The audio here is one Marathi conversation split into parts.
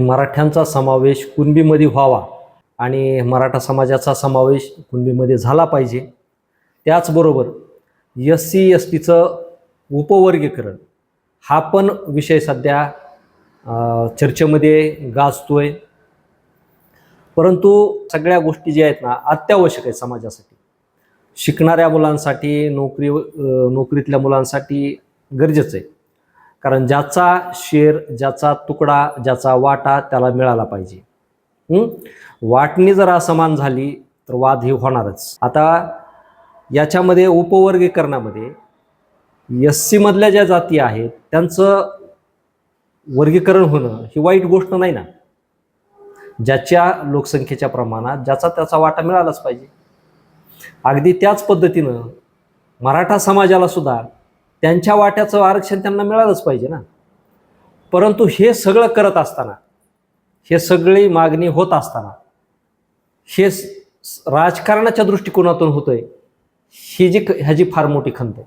मराठ्यांचा समावेश कुणबीमध्ये व्हावा आणि मराठा समाजाचा समावेश कुणबीमध्ये झाला पाहिजे। त्याचबरोबर SC/STचं उपवर्गीकरण हा पण विषय सध्या चर्चेमध्ये गाजतोय। परंतु सगळ्या गोष्टी ज्या आहेत ना अत्यावश्यक आहेत समाजासाठी, शिकणाऱ्या मुलांसाठी, नोकरीतल्या मुलांसाठी गरजेचं आहे। कारण ज्याचा शेर, ज्याचा तुकडा, ज्याचा वाटा त्याला मिळाला पाहिजे। वाटणी जर असमान झाली तर वाद ही होणारच। आता याच्यामध्ये उपवर्गीकरणामध्ये SC मधल्या ज्या जाती आहेत त्यांचं वर्गीकरण होणं ही वाईट गोष्ट नाही ना। ज्याच्या लोकसंख्येच्या प्रमाणात ज्याचा त्याचा वाटा मिळालाच पाहिजे। अगदी त्याच पद्धतीनं मराठा समाजाला सुद्धा त्यांच्या वाट्याचं आरक्षण त्यांना मिळालंच पाहिजे ना। परंतु हे सगळं करत असताना, हे सगळी मागणी होत असताना हे राजकारणाच्या दृष्टिकोनातून होतंय, ह्याची फार मोठी खंत आहे।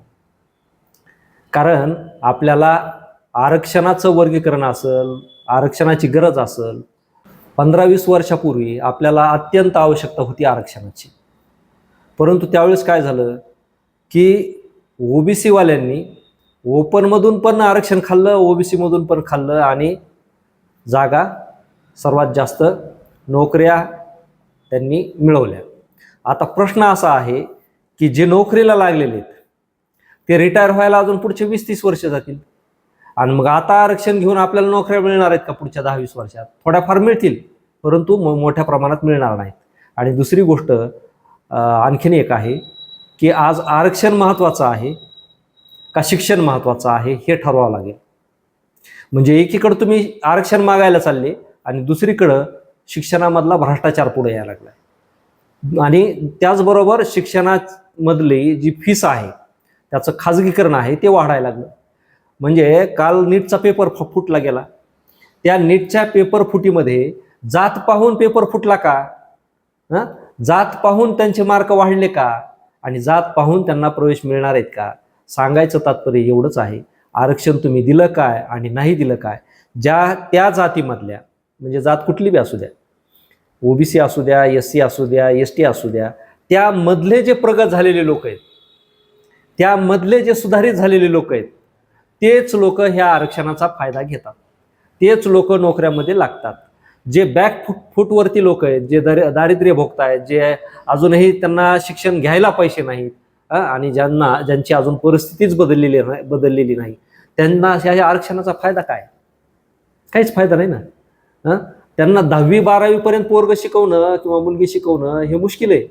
कारण आपल्याला आरक्षणाचं वर्गीकरण असेल, आरक्षणाची गरज असेल, 15-20 वर्षापूर्वी आपल्याला अत्यंत आवश्यकता होती आरक्षणाची। परंतु त्यावेळेस काय झालं की OBC वाल्यांनी ओपनमधून पण आरक्षण खाल्लं, OBC मधून पण खाल्लं आणि जागा सर्वात जास्त नोकऱ्या त्यांनी मिळवल्या। आता प्रश्न असा आहे की जे नोकरीला लागलेले आहेत ते रिटायर व्हायला अजून पुढचे 20-30 वर्ष जातील आणि मग आता आरक्षण घेऊन आपल्याला नोकऱ्या मिळणार आहेत का पुढच्या 10-20 वर्षात? थोड्याफार मिळतील परंतु मोठ्या प्रमाणात मिळणार नाहीत। आणि दुसरी गोष्ट आणखीन एक आहे की आज आरक्षण महत्त्वाचं आहे का शिक्षण महत्त्वाचं आहे हे ठरवावं लागेल। म्हणजे एकीकडे तुम्ही आरक्षण मागायला चालले आणि दुसरीकडं शिक्षणामधला भ्रष्टाचार पुढे यायला लागला आणि त्याचबरोबर शिक्षणामधली जी फीस आहे त्याचं खाजगीकरण आहे ते वाढायला लागलं। म्हणजे काल नीटचा पेपर फुटला गेला, त्या नीटच्या पेपर फुटीमध्ये जात पाहून पेपर फुटला का? जात पाहून त्यांचे मार्क वाढले का? आणि जात पाहून त्यांना प्रवेश मिळणार आहेत का? सांगायचं तात्पर्य एवढंच आहे, आरक्षण तुम्ही दिलं काय आणि नाही दिलं काय? त्या जातीमधल्या, म्हणजे जात कुठली बी असू द्या, OBC असू द्या, SC असू द्या, ST असू द्या, त्यामधले जे प्रगत झालेले लोक आहेत, त्यामधले जे सुधारित झालेले लोक आहेत तेच लोक ह्या आरक्षणाचा फायदा घेतात, तेच लोक नोकऱ्यामध्ये लागतात। जे बॅक फूटवरती लोक आहेत, जे दारिद्र्य भोगतायत, जे अजूनही त्यांना शिक्षण घ्यायला पैसे नाहीत आणि ज्यांची अजून परिस्थितीच बदललेली नाही, त्यांना ह्या आरक्षणाचा फायदा काय? काहीच फायदा नाही ना। त्यांना 10वी-12वी पर्यंत पोरग शिकवणं किंवा मुलगी शिकवणं हे मुश्किल आहे।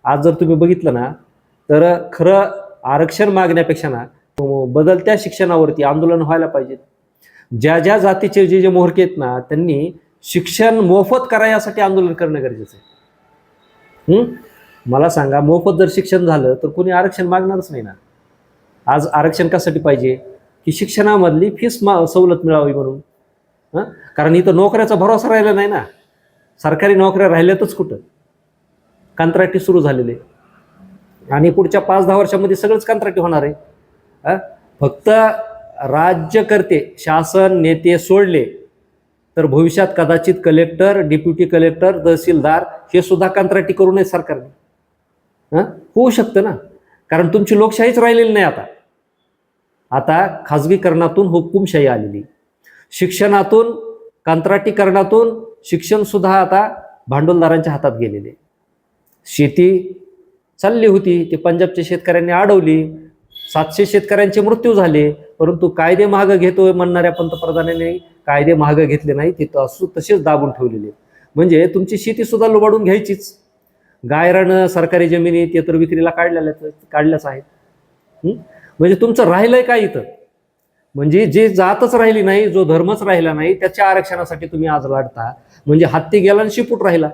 आज जर तुम्ही बघितलं ना तर खरं आरक्षण मागण्यापेक्षा ना बदलत्या शिक्षणावरती आंदोलन व्हायला पाहिजे। ज्या ज्या जातीचे जे मोहरके आहेत ना त्यांनी शिक्षण मोफत करा यासाठी आंदोलन करणं गरजेचं आहे। मला सांगा, मोफत जर शिक्षण झालं तर कोणी आरक्षण मागणारच नाही ना। आज आरक्षण कशासाठी पाहिजे की शिक्षणामधली फीस सवलत मिळावी म्हणून। कारण इथं नोकऱ्याचा भरोसा राहिला नाही ना, सरकारी नोकऱ्या राहिल्यातच कुठं, कंत्राटी सुरू झालेले आणि पुढच्या 5-10 वर्षामध्ये सगळंच कंत्राटी होणार आहे। फक्त राज्यकर्ते, शासन नेते सोडले तर भविष्यात कदाचित कलेक्टर, डेप्युटी कलेक्टर, तहसीलदार हे सुद्धा कंत्राटी करू नये सरकारने। होऊ शकतं ना, कारण तुमची लोकशाहीच राहिलेली नाही। आता खाजगीकरणातून हुकुमशाही आलेली, शिक्षणातून, कंत्राटीकरणातून शिक्षण सुद्धा आता भांडवलदारांच्या हातात गेलेले। शेती चालली होती, ते पंजाबच्या शेतकऱ्यांनी अडवली, 700 शेतकऱ्यांचे मृत्यू झाले, परंतु कायदे मागं घेतोय म्हणणाऱ्या पंतप्रधानांनी कायदे मागं घेतले नाही, ते तसेच दाबून ठेवलेले। म्हणजे तुमची शेती सुद्धा लुबाडून घ्यायचीच। गायरानं सरकारी जमिनी ते तर विक्रीला काढल्याच आहेत। म्हणजे तुमचं राहिलंय काय इथं? म्हणजे जे जातच राहिली नाही, जो धर्मच राहिला नाही, त्याच्या आरक्षणासाठी तुम्ही आज लढता। म्हणजे हत्ती गेला आणि शिपूट राहिला।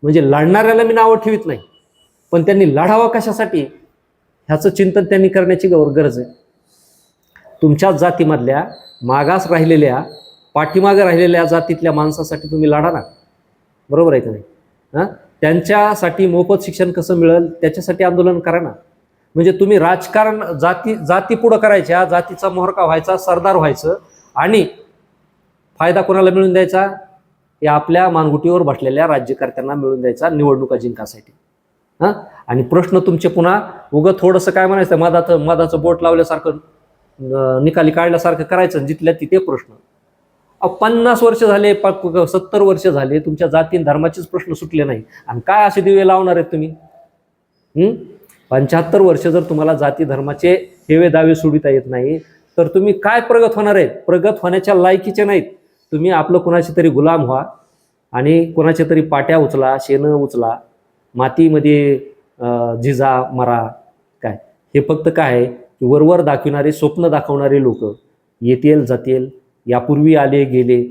म्हणजे लढणाऱ्याला मी नावं ठेवीत नाही, पण त्यांनी लढावं कशासाठी ह्याचं चिंतन त्यांनी करण्याची गरज आहे। तुमच्याच जातीमधल्या मागास राहिलेल्या, पाठीमागे राहिलेल्या जातीतल्या माणसासाठी तुम्ही लढा ना, बरोबर आहे का नाही? त्यांच्यासाठी मोफत शिक्षण कसं मिळेल त्याच्यासाठी आंदोलन करा ना। म्हणजे तुम्ही राजकारण जाती पुढं करायच्या, जातीचा मोहरका व्हायचा, सरदार व्हायचं आणि फायदा कोणाला मिळून द्यायचा? हे आपल्या मानगुटीवर बसलेल्या राज्यकर्त्यांना मिळून द्यायचा निवडणुका जिंकासाठी. हां, आणि प्रश्न तुमचे पुन्हा उगं थोडंसं काय म्हणायचं, मधाचं बोट लावल्यासारखं निकाली काढल्यासारखं करायचं, जिथल्या तिथे प्रश्न. 50 वर्ष झाले, 70 वर्ष झाले, तुमच्या जाती धर्माचेच प्रश्न सुटले नाही, आणि काय असे दिवे लावणार आहेत तुम्ही? 75 वर्ष जर तुम्हाला जाती धर्माचे हेवे दावे सोडिता येत नाही, तर तुम्ही काय प्रगत होणार आहेत? प्रगत होण्याच्या लायकीचे नाहीत तुम्ही. आपलं कुणाचे तरी गुलाम व्हा आणि कुणाच्या तरी पाट्या उचला, शेणं उचला, मातीमध्ये झिजा मरा. काय हे फक्त काय आहे की वरवर दाखविणारे, स्वप्न दाखवणारे लोक येतील जातील, यापूर्वी आले गेले,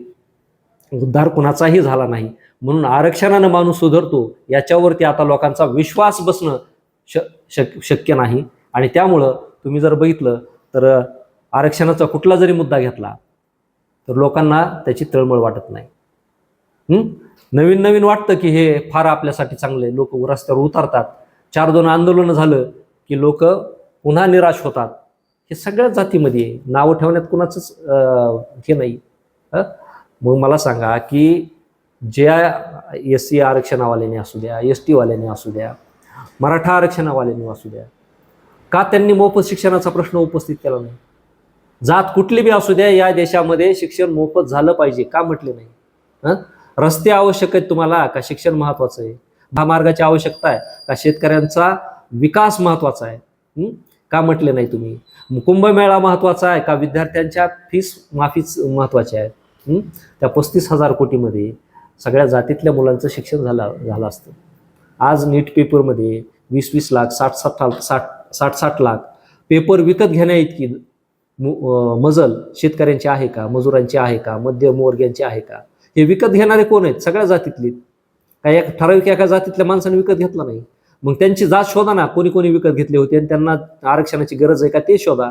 उद्धार कुणाचाही झाला नाही. म्हणून आरक्षणानं माणूस सुधारतो याच्यावरती आता लोकांचा विश्वास बसणं शक्य नाही. आणि त्यामुळं तुम्ही जर बघितलं तर आरक्षणाचा कुठला जरी मुद्दा घेतला तर लोकांना त्याची तळमळ वाटत नाही. नवीन नवीन वाटतं की हे फार आपल्यासाठी चांगले, लोक रस्त्यावर उतरतात. 4-2 आंदोलनं झालं की लोक पुन्हा निराश होतात. हे सगळ्याच जातीमध्ये आहे, नावं ठेवण्यात कुणाचंच हे नाही. मग मला सांगा की ज्या SC आरक्षणावाल्याने असू द्या, ST वाल्याने असू द्या, मराठा आरक्षणावाल्याने असू द्या, का त्यांनी मोफत शिक्षणाचा प्रश्न उपस्थित केला नाही? जात कुठली बी असू द्या, या देशामध्ये शिक्षण मोफत झालं पाहिजे का म्हटले नाही? रस्ते आवश्यक आहेत तुम्हाला का शिक्षण महत्वाचं आहे? महामार्गाची आवश्यकता आहे का शेतकऱ्यांचा विकास महत्वाचा आहे? का म्हटले नाही तुम्ही? कुंभमेळा महत्वाचा आहे का विद्यार्थ्यांच्या फीस माफीच महत्वाच्या आहेत? त्या 35,000 कोटीमध्ये सगळ्या जातीतल्या मुलांचं शिक्षण झालं असतं. आज नीट पेपरमध्ये 20-20 लाख, 60-60 लाख पेपर विकत घेण्या इतकी मजल शेतकऱ्यांची आहे का, मजुरांची आहे का, मध्यमवर्गीयांची आहे का? हे विकत घेणारे कोण आहेत? सगळ्या जातीतली. काही एक ठराविक एका जातीतल्या माणसाने विकत घेतला नाही. मग त्यांची जात शोधा ना, कोणी कोणी विकत घेतले होते आणि त्यांना आरक्षणाची गरज आहे का ते शोधा.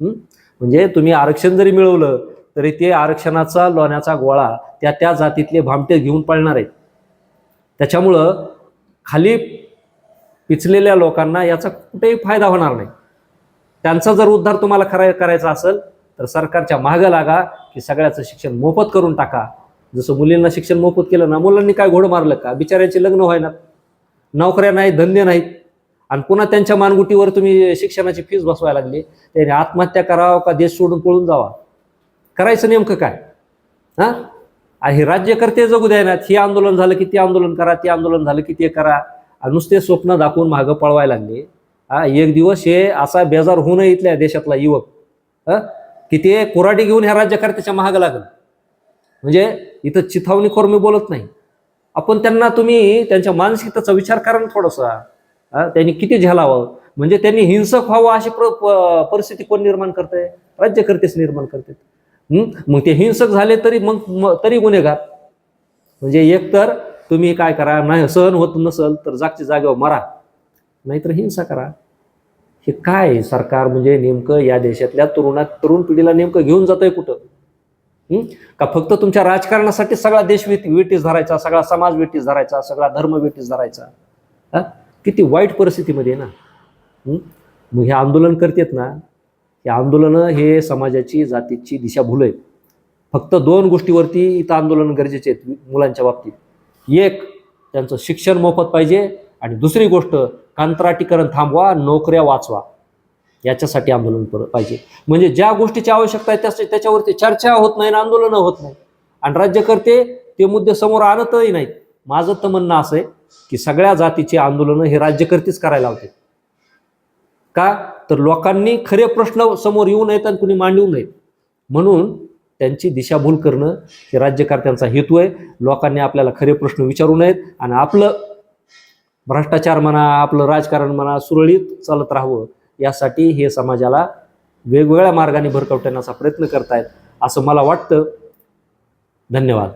म्हणजे तुम्ही आरक्षण जरी मिळवलं तरी ते आरक्षणाचा लोण्याचा गोळा त्या जातीतले भामटे घेऊन पळणार आहेत. त्याच्यामुळं खाली पिचलेल्या लोकांना याचा कुठेही फायदा होणार नाही. त्यांचा जर उद्धार तुम्हाला करायचा असेल तर सरकारच्या मागं लागा की सगळ्याचं शिक्षण मोफत करून टाका. जसं मुलींना शिक्षण मोफत केलं ना, मुलांनी काय घोडं मारलं का? बिचाऱ्यांचे लग्न व्हायनात, नोकऱ्या नाहीत, धंदे नाहीत, आणि पुन्हा त्यांच्या मानगुटीवर तुम्ही शिक्षणाची फीस बसवायला लागली. त्याने आत्महत्या करावं का देश सोडून पळून जावा? करायचं नेमकं काय? हे राज्यकर्ते जगू द्यायनात. हे आंदोलन झालं की ते आंदोलन करा, ते आंदोलन झालं की ते करा, आणि नुसते स्वप्न दाखवून मागं पळवायला लागले. एक दिवस हे असा बेजार होऊ नये इथल्या देशातला युवक की ते कुऱ्हाडी घेऊन ह्या राज्यकर्त्याच्या महागं लागल. म्हणजे इथं चिथावणीखोर मी बोलत नाही. आपण त्यांना, तुम्ही त्यांच्या मानसिकतेचा विचार करा ना थोडासा. त्यांनी किती झेलावं, म्हणजे त्यांनी हिंसक व्हावं अशी परिस्थिती कोण निर्माण करतंय? राज्यकर्तेच निर्माण करतात. मग ते हिंसक झाले तरी मग तरी गुन्हेगार. म्हणजे एकतर तुम्ही काय करा, नाही सहन होत नसल तर जागच्या जागेवर मारा, नाहीतर हिंसा करा. हे काय सरकार म्हणजे नेमकं या देशातल्या तरुण पिढीला नेमकं घेऊन जातंय कुठं? का फक्त तुमच्या राजकारणासाठी सगळा देश वेटीस धरायचा, सगळा समाज वेटीस धरायचा, सगळा धर्म वेटीस धरायचा? किती वाईट परिस्थितीमध्ये ना. मग हे आंदोलन करतात ना, हे आंदोलनं हे समाजाची जातीची दिशाभूल आहेत. फक्त 2 गोष्टीवरती इथं आंदोलन गरजेचे आहेत मुलांच्या बाबतीत. एक, त्यांचं शिक्षण मोफत पाहिजे, आणि दुसरी गोष्ट कंत्राटीकरण थांबवा, नोकऱ्या वाचवा. याच्यासाठी आंदोलन पाहिजे. म्हणजे ज्या गोष्टीची आवश्यकता आहे त्याच्यावरती चर्चा होत नाही, आंदोलनं होत नाही, आणि राज्यकर्ते ते मुद्दे समोर आणतही नाहीत. माझं तर म्हणणं असं आहे की सगळ्या जातीची आंदोलनं हे राज्यकर्तेच करायला होते. का तर लोकांनी खरे प्रश्न समोर येऊ नयेत आणि कुणी मांडू नयेत, म्हणून त्यांची दिशाभूल करणं हे राज्यकर्त्यांचा हेतू आहे. लोकांनी आपल्याला खरे प्रश्न विचारू नयेत आणि आपलं भ्रष्टाचार म्हणा, आपलं राजकारण म्हणा सुरळीत चालत राहावं, यासाठी हे समाजाला वेगवेगळ्या मार्गाने भरकटवण्याचा प्रयत्न करतायत असं मला वाटतं. धन्यवाद.